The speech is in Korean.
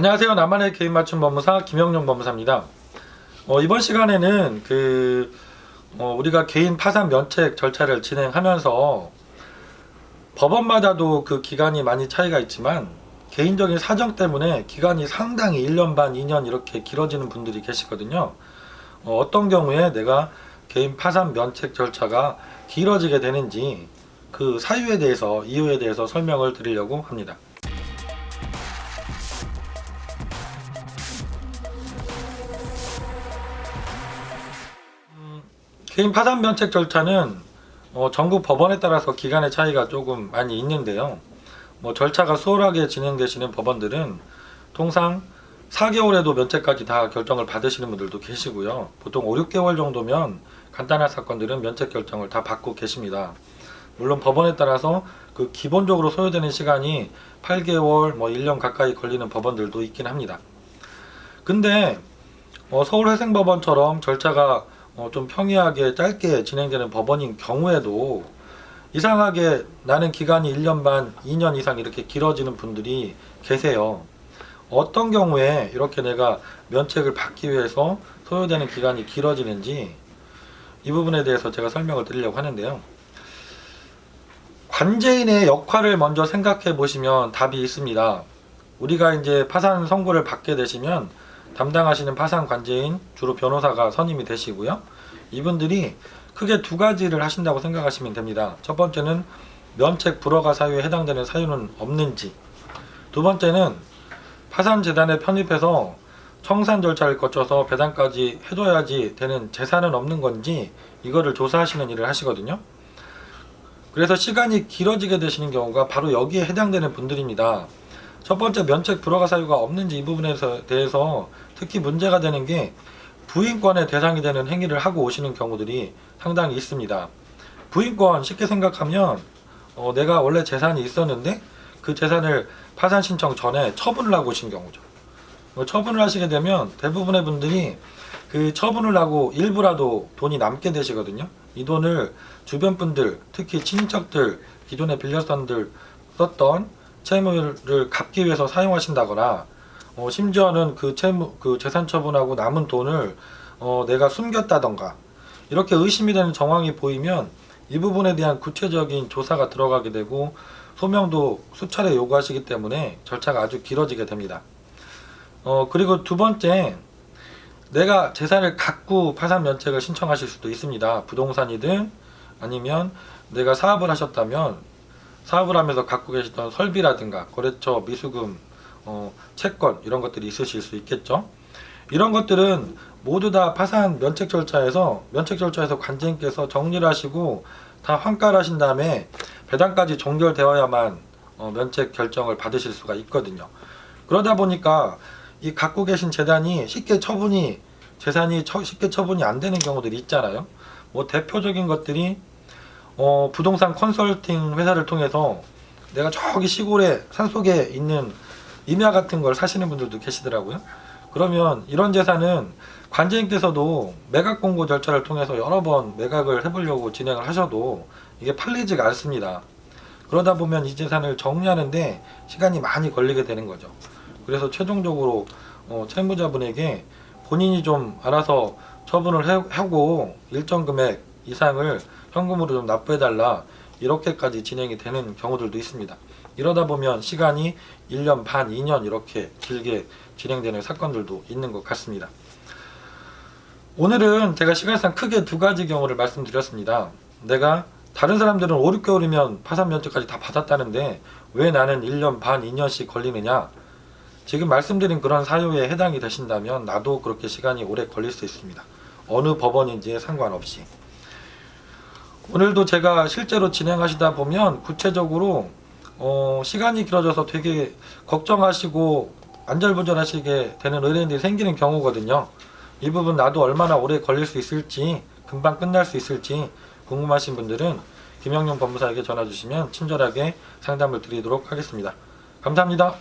안녕하세요. 나만의 개인 맞춤 법무사 김영용 법무사입니다. 이번 시간에는 우리가 개인 파산 면책 절차를 진행하면서 법원마다도 그 기간이 많이 차이가 있지만 개인적인 사정 때문에 기간이 상당히 1년 반, 2년 이렇게 길어지는 분들이 계시거든요. 어떤 경우에 내가 개인 파산 면책 절차가 길어지게 되는지 그 사유에 대해서, 이유에 대해서 설명을 드리려고 합니다. 개인 파산 면책 절차는 전국 법원에 따라서 기간의 차이가 조금 많이 있는데요. 절차가 수월하게 진행되시는 법원들은 통상 4개월에도 면책까지 다 결정을 받으시는 분들도 계시고요. 보통 5, 6개월 정도면 간단한 사건들은 면책 결정을 다 받고 계십니다. 물론 법원에 따라서 그 기본적으로 소요되는 시간이 8개월, 1년 가까이 걸리는 법원들도 있긴 합니다. 근데 서울회생법원처럼 절차가 좀 평이하게 짧게 진행되는 법원인 경우에도 이상하게 나는 기간이 1년 반, 2년 이상 이렇게 길어지는 분들이 계세요. 어떤 경우에 이렇게 내가 면책을 받기 위해서 소요되는 기간이 길어지는지 이 부분에 대해서 제가 설명을 드리려고 하는데요. 관제인의 역할을 먼저 생각해 보시면 답이 있습니다. 우리가 이제 파산 선고를 받게 되시면 담당하시는 파산 관제인, 주로 변호사가 선임이 되시고요. 이분들이 크게 두 가지를 하신다고 생각하시면 됩니다. 첫 번째는 면책 불허가 사유에 해당되는 사유는 없는지, 두 번째는 파산재단에 편입해서 청산 절차를 거쳐서 배당까지 해줘야지 되는 재산은 없는 건지 이거를 조사하시는 일을 하시거든요. 그래서 시간이 길어지게 되시는 경우가 바로 여기에 해당되는 분들입니다. 첫 번째 면책 불허가 사유가 없는지 이 부분에 대해서 특히 문제가 되는 게 부인권의 대상이 되는 행위를 하고 오시는 경우들이 상당히 있습니다. 부인권 쉽게 생각하면 내가 원래 재산이 있었는데 그 재산을 파산 신청 전에 처분을 하고 오신 경우죠. 처분을 하시게 되면 대부분의 분들이 그 처분을 하고 일부라도 돈이 남게 되시거든요. 이 돈을 주변 분들, 특히 친인척들, 기존에 빌렸던 채무를 갚기 위해서 사용하신다거나 심지어는 그 재산 처분하고 남은 돈을 내가 숨겼다던가 이렇게 의심이 되는 정황이 보이면 이 부분에 대한 구체적인 조사가 들어가게 되고 소명도 수차례 요구하시기 때문에 절차가 아주 길어지게 됩니다. 그리고 두 번째, 내가 재산을 갖고 파산 면책을 신청하실 수도 있습니다. 부동산이든 아니면 내가 사업을 하셨다면 사업을 하면서 갖고 계시던 설비라든가 거래처 미수금, 채권 이런 것들이 있으실 수 있겠죠. 이런 것들은 모두 다 파산 면책 절차에서 관제인께서 정리를 하시고 다 환가를 하신 다음에 배당까지 종결되어야만 면책 결정을 받으실 수가 있거든요. 그러다 보니까 이 갖고 계신 재산이 쉽게 처분이 안 되는 경우들이 있잖아요. 대표적인 것들이 부동산 컨설팅 회사를 통해서 내가 저기 시골에 산속에 있는 임야 같은 걸 사시는 분들도 계시더라고요. 그러면 이런 재산은 관제인께서도 매각 공고 절차를 통해서 여러 번 매각을 해보려고 진행을 하셔도 이게 팔리지가 않습니다. 그러다 보면 이 재산을 정리하는데 시간이 많이 걸리게 되는 거죠. 그래서 최종적으로 채무자분에게 본인이 좀 알아서 처분을 하고 일정 금액 이상을 현금으로 좀 납부해달라 이렇게까지 진행이 되는 경우들도 있습니다. 이러다 보면 시간이 1년 반, 2년 이렇게 길게 진행되는 사건들도 있는 것 같습니다. 오늘은 제가 시간상 크게 두 가지 경우를 말씀드렸습니다. 내가 다른 사람들은 5, 6개월이면 파산 면책까지 다 받았다는데 왜 나는 1년 반, 2년씩 걸리느냐? 지금 말씀드린 그런 사유에 해당이 되신다면 나도 그렇게 시간이 오래 걸릴 수 있습니다. 어느 법원인지에 상관없이. 오늘도 제가 실제로 진행하시다 보면 구체적으로 시간이 길어져서 되게 걱정하시고 안절부절하시게 되는 의뢰인들이 생기는 경우거든요. 이 부분 나도 얼마나 오래 걸릴 수 있을지, 금방 끝날 수 있을지 궁금하신 분들은 김영용 법무사에게 전화 주시면 친절하게 상담을 드리도록 하겠습니다. 감사합니다.